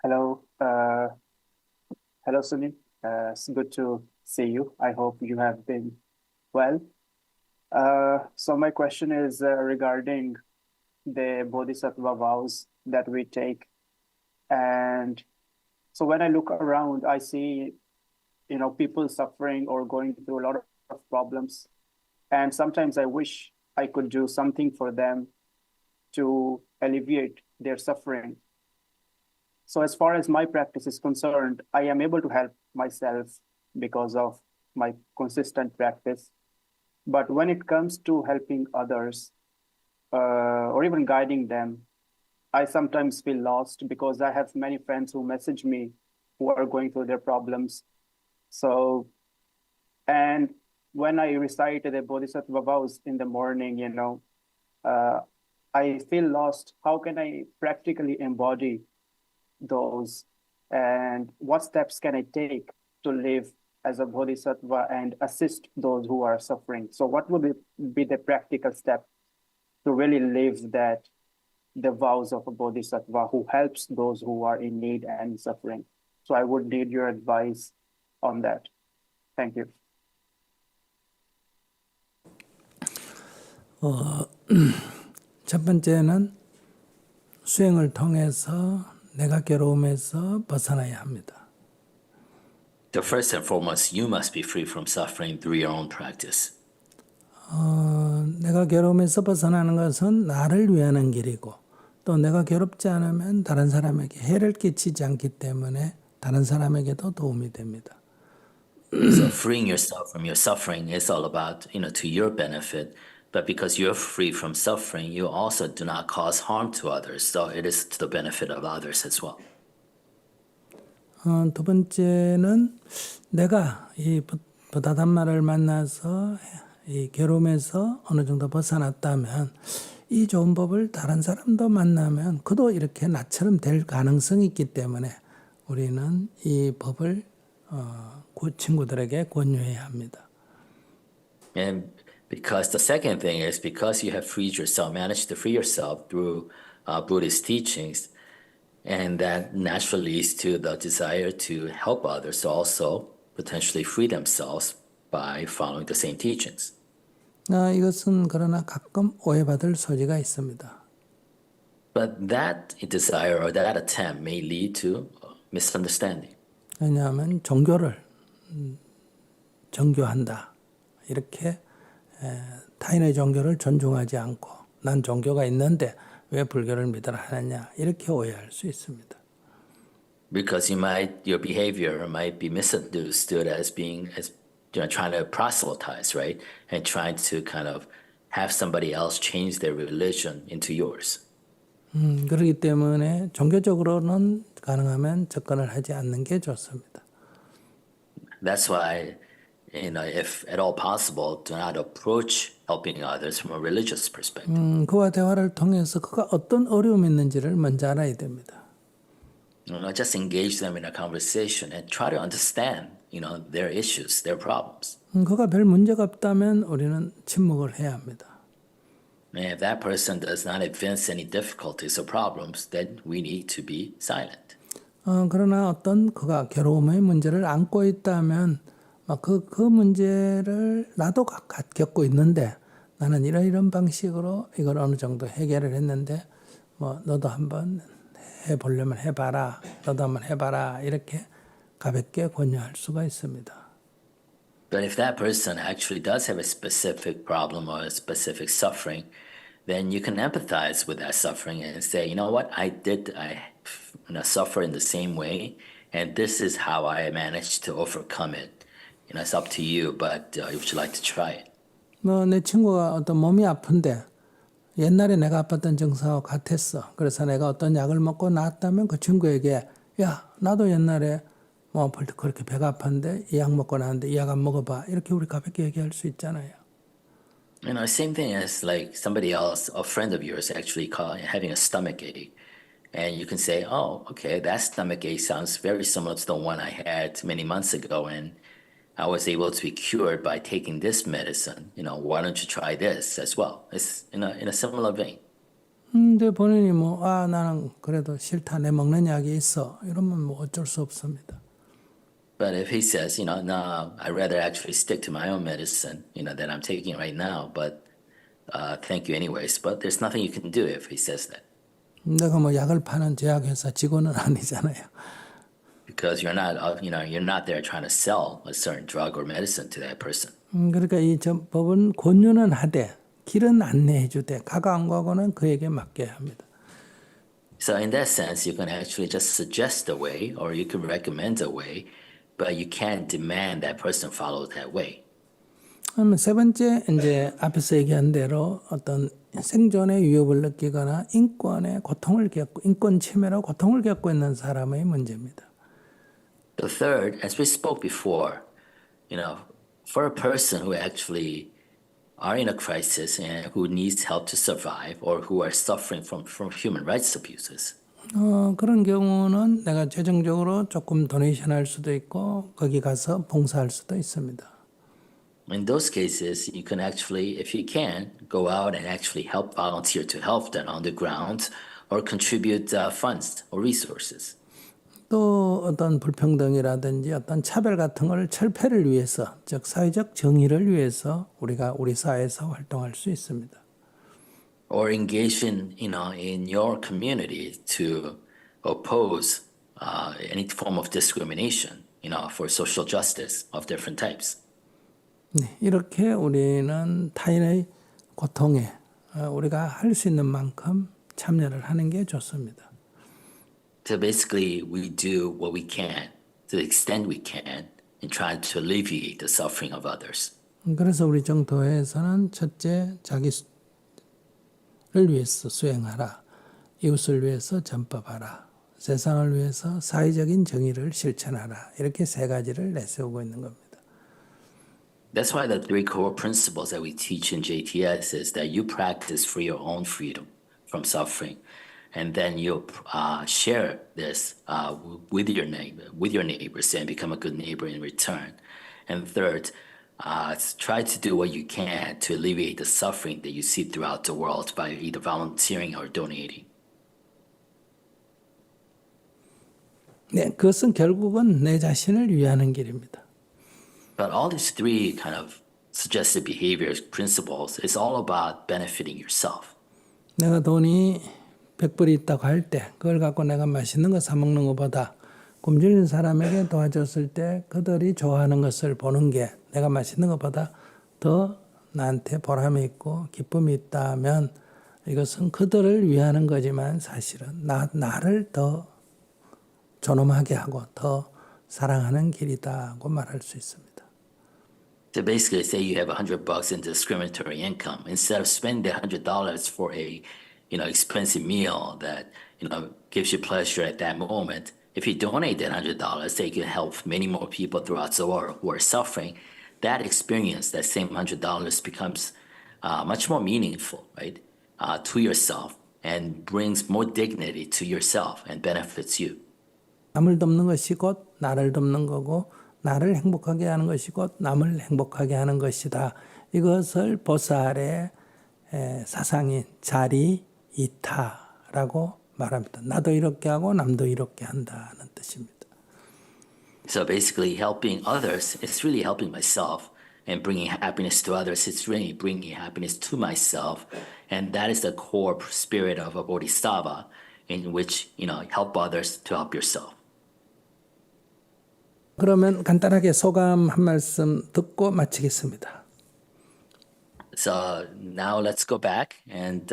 Hello, hello, Sunil. It's good to see you. I hope you have been well. So my question is regarding the Bodhisattva vows that we take. And so when I look around, I see, people suffering or going through a lot of problems. And sometimes I wish I could do something for them to alleviate their suffering. So as far as my practice is concerned, I am able to help myself because of my consistent practice. But when it comes to helping others or even guiding them, I sometimes feel lost because I have many friends who message me who are going through their problems. So, and when I recite the Bodhisattva vows in the morning, uh, I feel lost. How can I practically embody those? And what steps can I take to live as a bodhisattva and assist those who are suffering? So what would be the practical step to really live the vows of a bodhisattva who helps those who are in need and suffering? So I would need your advice on that. Thank you. 첫 번째는 수행을 통해서 내가 괴로움에서 벗어나야 합니다. The first and foremost, you must be free from suffering through your own practice. 내가 괴로움에서 벗어나는 것은 나를 위하는 길이고 또 내가 괴롭지 않으면 다른 사람에게 해를 끼치지 않기 때문에 다른 사람에게도 도움이 됩니다. So freeing yourself from your suffering is all about, to your benefit. But because you're free from suffering, you also do not cause harm to others. So it is to the benefit of others as well. 두 번째는 내가 이 부다담마를 만나서 이 괴로움에서 어느 정도 벗어났다면 이 좋은 법을 다른 사람도 만나면 그도 이렇게 나처럼 될 가능성이 있기 때문에 우리는 이 법을 친구들에게 권유해야 합니다. And because the second thing is because you have freed yourself, managed to free yourself through Buddhist teachings, and that naturally leads to the desire to help others to also potentially free themselves by following the same teachings. 이것은 그러나 가끔 오해받을 소지가 있습니다. But that desire or that attempt may lead to misunderstanding. 왜냐하면 종교를 정교한다. 이렇게 타인의 종교를 존중하지 않고 난 종교가 있는데 왜 불교를 믿으라 하느냐 이렇게 오해할 수 있습니다. Because your behavior might be misunderstood as being trying to proselytize, right? And trying to kind of have somebody else change their religion into yours. 그렇기 때문에 종교적으로는 가능하면 접근을 하지 않는 게 좋습니다. That's why, if at all possible, do not approach helping others from a religious perspective. 그와 대화를 통해서 그가 어떤 어려움이 있는지를 먼저 알아야 됩니다. Just engage them in a conversation and try to understand, their issues, their problems. 그가 별 문제가 없다면 우리는 침묵을 해야 합니다. And if that person does not evince any difficulties or problems, then we need to be silent. 그러나 어떤 그가 괴로움의 문제를 안고 있다면 그 문제를 나도 겪고 있는데 나는 이런 방식으로 이걸 어느 정도 해결을 했는데 너도 한번 해보려면 해봐라. 너도 한번 해봐라. 이렇게 가볍게 권유할 수가 있습니다. But if that person actually does have a specific problem or a specific suffering, then you can empathize with that suffering and say, you know what, I suffer in the same way, and this is how I managed to overcome it. It's up to you, but would you like to try it? 내 친구가 어떤 몸이 아픈데 옛날에 내가 아팠던 증상하고 같았어. 그래서 내가 어떤 약을 먹고 나았다면 그 친구에게 야, 나도 옛날에 아플 때 그렇게 배가 아팠는데 이 약 먹고 나왔는데 이 약 안 먹어봐. 이렇게 우리 가볍게 얘기할 수 있잖아요. Same thing as like somebody else, a friend of yours actually having a stomach ache. And you can say, oh, okay, that stomach ache sounds very similar to the one I had many months ago. And I was able to be cured by taking this medicine. Why don't you try this as well? It's in a similar vein. 근데 본인이 뭐, 나는 그래도 싫다, 내 먹는 약이 있어. 이러면 뭐 어쩔 수 없습니다. But if he says, no, I'd rather actually stick to my own medicine, that I'm taking right now, but thank you anyways. But there's nothing you can do if he says that. 내가 뭐 약을 파는 제약회사 직원은 아니잖아요. Because you're not there trying to sell a certain drug or medicine to that person. 그러니까 이 법은 권유는 하되 길은 안내해 주되 가가 안 가고는 그에게 맡겨야 합니다. So in that sense, you can actually just suggest a way or you can recommend a way, but you can't demand that person follow that way. 그러면 세 번째 이제 앞에서 얘기한 대로 어떤 생존의 위협을 느끼거나 인권의 고통을 겪고 인권 침해로 고통을 겪고 있는 사람의 문제입니다. The third, as we spoke before, for a person who actually are in a crisis and who needs help to survive or who are suffering from human rights abuses. 그런 경우는 내가 재정적으로 조금 도네이션 할 수도 있고 거기 가서 봉사할 수도 있습니다. In those cases, you can actually, if you can, go out and actually help volunteer to help them on the ground or contribute funds or resources. 또 어떤 불평등이라든지 어떤 차별 같은 걸 철폐를 위해서, 즉 사회적 정의를 위해서 우리가 우리 사회에서 활동할 수 있습니다. Or engage in your community to oppose any form of discrimination, for social justice of different types. 네, 이렇게 우리는 타인의 고통에 우리가 할 수 있는 만큼 참여를 하는 게 좋습니다. So basically, we do what we can, to the extent we can, in trying to alleviate the suffering of others. 그래서 우리 정토회에서는 첫째, 자기를 위해서 수행하라. 이웃을 위해서 전법하라. 세상을 위해서 사회적인 정의를 실천하라. 이렇게 세 가지를 내세우고 있는 겁니다. That's why the three core principles that we teach in JTS is that you practice for your own freedom from suffering. And then you share this with your neighbors and become a good neighbor in return. And third, try to do what you can to alleviate the suffering that you see throughout the world by either volunteering or donating. 네, 그것은 결국은 내 자신을 위하는 길입니다. But all these three kind of suggested behaviors, principles, is all about benefiting yourself. 내가 돈이 100불이 있다고 할 때 그걸 갖고 내가 맛있는 거 사 먹는 것보다 굶주린 사람에게 도와줬을 때 그들이 좋아하는 것을 보는 게 내가 맛있는 것보다 더 나한테 보람이 있고 기쁨이 있다면 이것은 그들을 위하는 거지만 사실은 나를 더 존엄하게 하고 더 사랑하는 길이다고 말할 수 있습니다. So basically, say you have $100 in discriminatory income. Instead of spending that $100 for a, expensive meal that, gives you pleasure at that moment, if you donate that $100, that you can help many more people throughout the world who are suffering. That experience, that same $100 becomes much more meaningful, right, to yourself and brings more dignity to yourself and benefits you. 남을 돕는 것이 곧 나를 돕는 거고 나를 행복하게 하는 것이 곧 남을 행복하게 하는 것이다. 이것을 보살의 사상인 자리이타라고 말합니다. 나도 이렇게 하고 남도 이렇게 한다는 뜻입니다. So basically helping others is really helping myself and bringing happiness to others. It's really bringing happiness to myself. And that is the core spirit of a bodhisattva in which, help others to help yourself. 그러면 간단하게 소감 한 말씀 듣고 마치겠습니다. So now let's go back and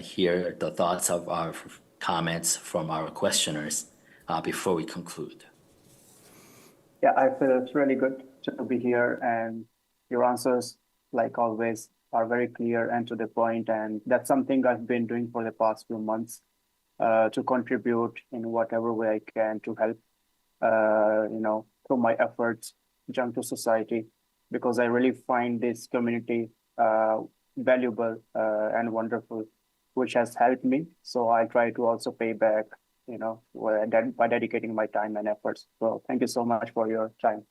hear the thoughts of our comments from our questioners before we conclude. Yeah, I feel it's really good to be here, and your answers, like always, are very clear and to the point. And that's something I've been doing for the past few months to contribute in whatever way I can to help, through my efforts, jump to society, because I really find this community valuable and wonderful, which has helped me. So I try to also pay back, by dedicating my time and efforts. So thank you so much for your time.